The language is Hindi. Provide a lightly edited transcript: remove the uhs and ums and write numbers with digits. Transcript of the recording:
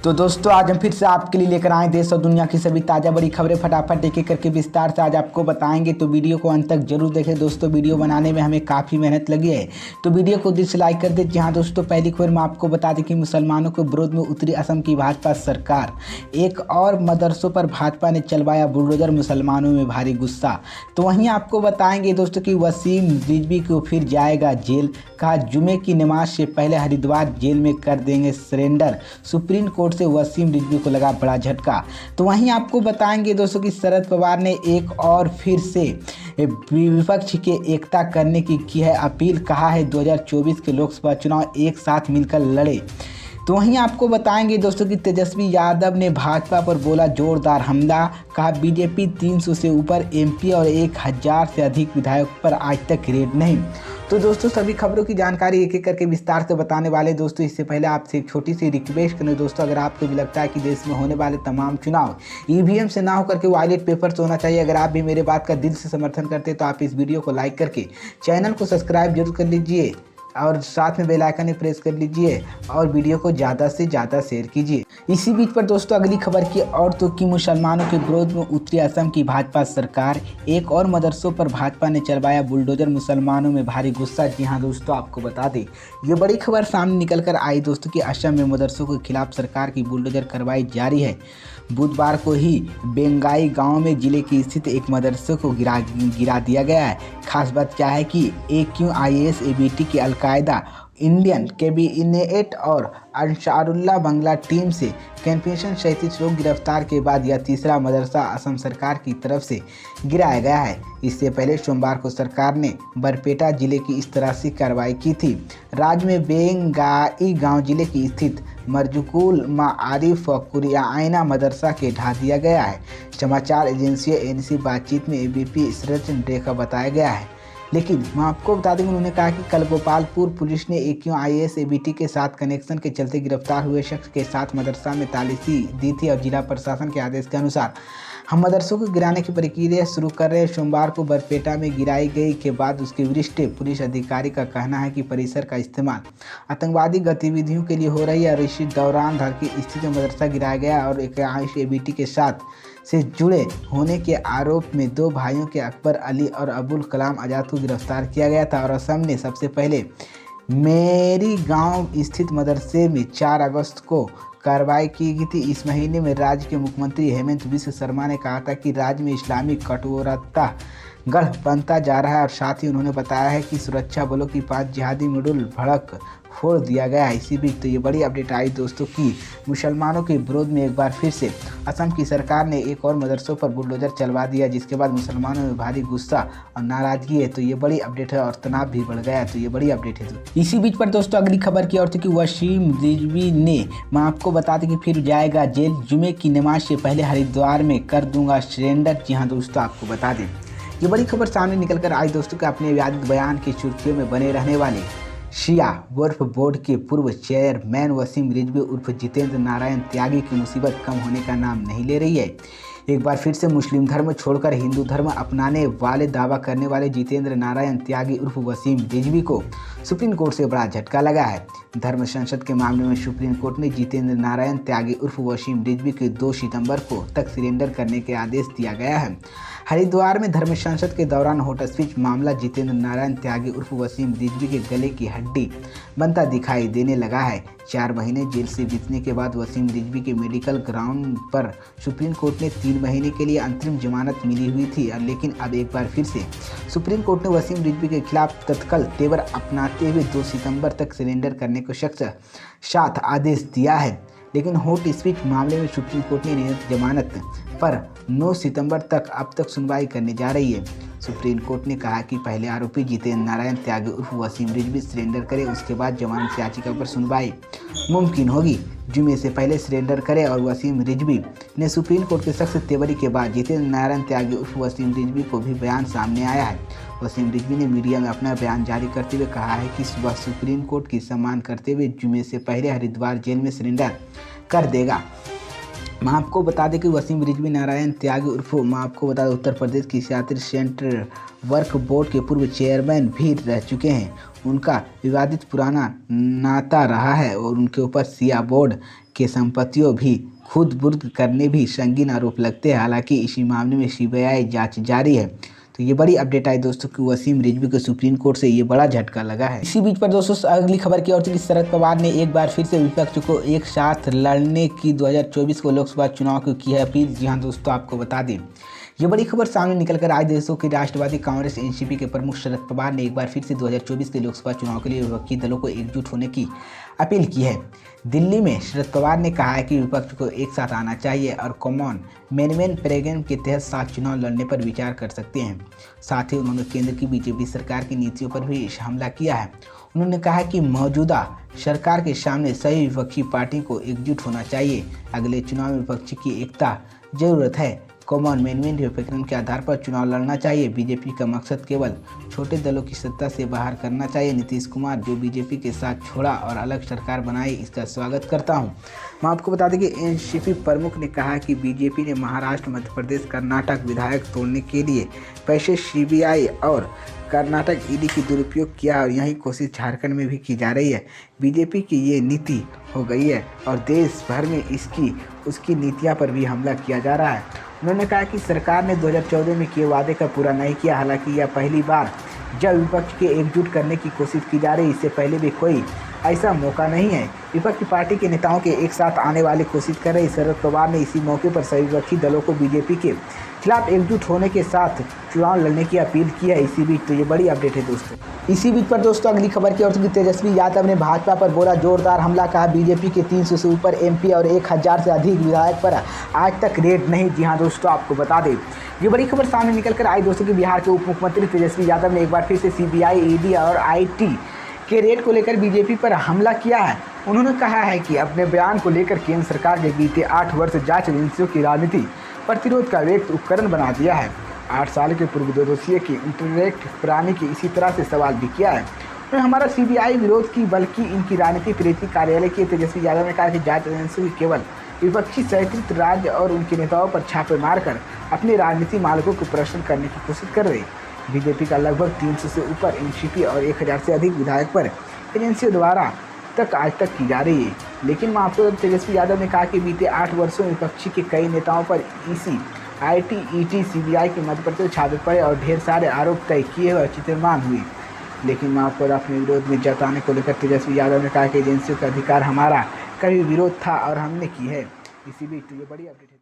तो दोस्तों आज हम फिर से आपके लिए लेकर आए देश और दुनिया की सभी ताज़ा बड़ी खबरें फटाफट एक एक करके विस्तार से आज आपको बताएंगे। तो वीडियो को अंत तक जरूर देखें दोस्तों। वीडियो बनाने में हमें काफ़ी मेहनत लगी है, तो वीडियो को दिल से लाइक कर दें। जी हाँ दोस्तों, पहली खबर में आपको बता दें कि मुसलमानों के विरोध में उतरी असम की भाजपा सरकार। एक और मदरसों पर भाजपा ने चलवाया बुलडोजर, मुसलमानों में भारी गुस्सा। तो वहीं आपको बताएंगे दोस्तों कि वसीम रिजवी को फिर जाएगा जेल, कहा जुमे की नमाज से पहले हरिद्वार जेल में कर देंगे सरेंडर। सुप्रीम कोर्ट से वसीम रिजवी को लगा बड़ा झटका। तो वहीं आपको बताएंगे दोस्तों कि शरद पवार ने एक और फिर से विपक्ष के एकता करने की है अपील। कहा है 2024 के लोकसभा चुनाव एक साथ मिलकर लड़े। तो वहीं आपको बताएंगे दोस्तों कि तेजस्वी यादव ने भाजपा पर बोला जोरदार हमला। कहा बीजेपी 300 से ऊपर एमपी और 1000 से अधिक विधायक पर आज तक रेड नहीं। तो दोस्तों सभी खबरों की जानकारी एक एक करके विस्तार से बताने वाले दोस्तों। इससे पहले आपसे एक छोटी सी रिक्वेस्ट करें दोस्तों, अगर आपको भी लगता है कि देश में होने वाले तमाम चुनाव ईवीएम से ना होकर के बैलेट पेपर से होना चाहिए, अगर आप भी मेरे बात का दिल से समर्थन करते हैं तो आप इस वीडियो को लाइक करके चैनल को सब्सक्राइब जरूर कर लीजिए और साथ में बेल आइकन प्रेस कर लीजिए और वीडियो को ज़्यादा से ज़्यादा शेयर कीजिए। इसी बीच पर दोस्तों अगली खबर की और तो कि मुसलमानों के विरोध में उतरी असम की भाजपा सरकार। एक और मदरसों पर भाजपा ने चलवाया बुलडोजर, मुसलमानों में भारी गुस्सा। जी हाँ दोस्तों, आपको बता दें ये बड़ी खबर सामने निकल कर आई दोस्तों कि असम में मदरसों के खिलाफ सरकार की बुलडोजर कार्रवाई जारी है। बुधवार को ही बेंगाई गांव में जिले की स्थित एक मदरसे को गिरा दिया गया है। खास बात क्या है कि AQIS ABT की अलकायदा इंडियन कैबिनेट और अंसारुल्लाह बांग्ला टीम से कैंपेशन 37 लोग गिरफ्तार के बाद यह तीसरा मदरसा असम सरकार की तरफ से गिराया गया है। इससे पहले सोमवार को सरकार ने बरपेटा जिले की इस तरह से कार्रवाई की थी। राज्य में बेंगाई गांव जिले की स्थित मरजुकुल मारिफ कुरियाना मदरसा के ढा दिया गया है। समाचार एजेंसी NC बातचीत में ABP सृजन रेखा बताया गया है। लेकिन मैं आपको बता दें उन्होंने कहा कि कल गोपालपुर पुलिस ने AQIS ABT के साथ कनेक्शन के चलते गिरफ्तार हुए शख्स के साथ मदरसा में तालिशी दी थी और जिला प्रशासन के आदेश के अनुसार हम मदरसों को गिराने की प्रक्रिया शुरू कर रहे हैं। सोमवार को बरपेटा में गिराई गई के बाद उसके वरिष्ठ पुलिस अधिकारी का कहना है कि परिसर का इस्तेमाल आतंकवादी गतिविधियों के लिए हो रही है और इसी दौरान धरती स्थित मदरसा गिराया गया और AQIS ABT के साथ से जुड़े होने के आरोप में दो भाइयों के अकबर अली और अबुल कलाम आज़ाद को गिरफ्तार किया गया था। और असम ने सबसे पहले मेरी गांव स्थित मदरसे में 4 अगस्त को कार्रवाई की गई थी। इस महीने में राज्य के मुख्यमंत्री हेमंत बिस्व शर्मा ने कहा था कि राज्य में इस्लामिक कठोरता गढ़ बनता जा रहा है और साथ ही उन्होंने बताया है कि सुरक्षा बलों की 5 जिहादी मॉड्यूल भड़क फोड़ दिया गया है। इसी बीच तो ये बड़ी अपडेट आई दोस्तों कि मुसलमानों के विरोध में एक बार फिर से असम की सरकार ने एक और मदरसों पर बुलडोजर चलवा दिया, जिसके बाद मुसलमानों में भारी गुस्सा और नाराजगी है। तो ये बड़ी अपडेट है और तनाव भी बढ़ गया है। तो ये बड़ी अपडेट है। तो इसी बीच पर दोस्तों अगली खबर की और थी कि वसीम रिजवी ने, मैं आपको बता दें कि फिर जाएगा जेल, जुमे की नमाज से पहले हरिद्वार में कर दूंगा सरेंडर। जी हाँ दोस्तों, आपको बता दें ये बड़ी खबर सामने निकल कर आई दोस्तों कि अपने विवादित बयान की सुर्खियों में बने रहने वाले शिया वक्फ बोर्ड के पूर्व चेयरमैन वसीम रिजवी उर्फ जितेंद्र नारायण त्यागी की मुसीबत कम होने का नाम नहीं ले रही है। एक बार फिर से मुस्लिम धर्म छोड़कर हिंदू धर्म अपनाने वाले दावा करने वाले जितेंद्र नारायण त्यागी उर्फ वसीम रिजवी को सुप्रीम कोर्ट से बड़ा झटका लगा है। धर्म संसद के मामले में सुप्रीम कोर्ट ने जितेंद्र नारायण त्यागी उर्फ वसीम रिजवी के 2 सितंबर को तक सरेंडर करने के आदेश दिया गया है। हरिद्वार में धर्म संसद के दौरान हॉट स्पीच मामला जितेंद्र नारायण त्यागी उर्फ वसीम रिजवी के गले की हड्डी बनता दिखाई देने लगा है। 4 महीने जेल से बीतने के बाद वसीम रिजवी के मेडिकल ग्राउंड पर सुप्रीम कोर्ट ने 3 महीने के लिए अंतरिम जमानत मिली हुई थी, लेकिन अब एक बार फिर से सुप्रीम कोर्ट ने वसीम रिजवी के खिलाफ तत्काल तेवर अपनाते हुए 2 सितंबर तक सरेंडर करने को सख्त साथ आदेश दिया है। लेकिन हॉट स्पीच मामले में सुप्रीम कोर्ट ने नियत जमानत पर 9 सितंबर तक अब तक सुनवाई करने जा रही है। सुप्रीम कोर्ट ने कहा कि पहले आरोपी जितेंद्र नारायण त्यागी उर्फ वसीम रिजवी सरेंडर करे, उसके बाद जमानत याचिका पर सुनवाई मुमकिन होगी। जुमे से पहले सरेंडर करे और वसीम रिजवी ने सुप्रीम कोर्ट के सख्त तेवरी के बाद जितेंद्र नारायण त्यागी उर्फ वसीम रिजवी को भी बयान सामने आया है। वसीम रिजवी ने मीडिया में अपना बयान जारी करते हुए कहा है कि वह सुप्रीम कोर्ट की सम्मान करते हुए जुमे से पहले हरिद्वार जेल में सरेंडर कर देगा। मैं आपको बता दें कि वसीम रिजवी नारायण त्यागी उर्फ मैं आपको बता दें उत्तर प्रदेश की सियासत सेंटर वर्क बोर्ड के पूर्व चेयरमैन भी रह चुके हैं। उनका विवादित पुराना नाता रहा है और उनके ऊपर सिया बोर्ड के संपत्तियों भी खुद बुर्द करने भी संगीन आरोप लगते हैं। हालांकि इसी मामले में सीबीआई जांच जारी है। तो ये बड़ी अपडेट आई दोस्तों कि वसीम रिजवी को सुप्रीम कोर्ट से ये बड़ा झटका लगा है। इसी बीच पर दोस्तों अगली खबर की ओर चलिए। शरद पवार ने एक बार फिर से विपक्ष को एक साथ लड़ने की 2024 को लोकसभा चुनाव की की है अपील। जी हाँ दोस्तों, आपको बता दें ये बड़ी खबर सामने निकल कर आज देशों के राष्ट्रवादी कांग्रेस एनसीपी के प्रमुख शरद पवार ने एक बार फिर से 2024 के लोकसभा चुनाव के लिए विपक्षी दलों को एकजुट होने की अपील की है। दिल्ली में शरद पवार ने कहा है कि विपक्ष को एक साथ आना चाहिए और कॉमन मैनेजमेंट प्रोग्राम के तहत साथ चुनाव लड़ने पर विचार कर सकते हैं। साथ ही उन्होंने केंद्र की बीजेपी सरकार की नीतियों पर भी हमला किया है। उन्होंने कहा कि मौजूदा सरकार के सामने सभी विपक्षी पार्टी को एकजुट होना चाहिए। अगले चुनाव में विपक्ष की एकता जरूरत है। कॉमन मैनेजमेंट प्रोग्राम के आधार पर चुनाव लड़ना चाहिए। बीजेपी का मकसद केवल छोटे दलों की सत्ता से बाहर करना चाहिए। नीतीश कुमार जो बीजेपी के साथ छोड़ा और अलग सरकार बनाई, इसका स्वागत करता हूं। मैं आपको बता दें कि एनसीपी प्रमुख ने कहा कि बीजेपी ने महाराष्ट्र, मध्य प्रदेश, कर्नाटक विधायक तोड़ने के लिए पैसे सीबीआई और कर्नाटक ईडी की दुरुपयोग किया और यही कोशिश झारखंड में भी की जा रही है। बीजेपी की ये नीति हो गई है और देश भर में उसकी नीतियां पर भी हमला किया जा रहा है। उन्होंने कहा कि सरकार ने 2014 में किए वादे का पूरा नहीं किया। हालांकि यह पहली बार जब विपक्ष के एकजुट करने की कोशिश की जा रही है। इससे पहले भी कोई ऐसा मौका नहीं है। विपक्षी पार्टी के नेताओं के एक साथ आने वाली कोशिश कर रही शरद पवार ने इसी मौके पर सभी विपक्षी दलों को बीजेपी के खिलाफ एकजुट होने के साथ चुनाव लड़ने की अपील की है। इसी बीच तो ये बड़ी अपडेट है दोस्तों। इसी बीच पर दोस्तों अगली खबर की ओर से तेजस्वी यादव ने भाजपा पर बोला जोरदार हमला। कहा बीजेपी के 300 से ऊपर एमपी और 1000 से अधिक विधायक पर आज तक रेड नहीं। जी हाँ दोस्तों, आपको बता दें ये बड़ी खबर सामने निकल कर आई दोस्तों कि बिहार के उप मुख्यमंत्री तेजस्वी यादव ने एक बार फिर से सीबीआई, ईडी और आईटी के रेड को लेकर बीजेपी पर हमला किया है। उन्होंने कहा है कि अपने बयान को लेकर केंद्र सरकार ने बीते 8 वर्ष जांच एजेंसियों की राजनीति प्रतिरोध का एक उपकरण बना दिया है। 8 साल के पूर्व दोषी की इंटरनेट प्राणी की इसी तरह से सवाल भी किया है। उन्होंने हमारा सीबीआई विरोध की बल्कि इनकी राजनीति प्रेरित कार्यालय की। तेजस्वी यादव ने कहा कि जांच एजेंसियों की केवल विपक्षी सहित राज्य और उनके नेताओं पर छापे मारकर अपने राजनीतिक मालिकों को प्रश्न करने की कोशिश कर रहे। बीजेपी का लगभग 300 से ऊपर एनसीपी और 1000 से अधिक विधायक पर एजेंसियों द्वारा आज तक की जा रही है। लेकिन मैं आपको तेजस्वी यादव ने कहा कि बीते 8 वर्षों में विपक्षी के कई नेताओं पर ईसी, आईटी, ईटी, सीबीआई के मध्य प्रदेश छापे पड़े और ढेर सारे आरोप तय किए हुए चित्रमान हुए। लेकिन मैं आपको अपने विरोध में जताने को लेकर तेजस्वी यादव ने कहा कि एजेंसियों का अधिकार हमारा कभी विरोध था और हमने की है। इसी बीच तो ये बड़ी अपडेट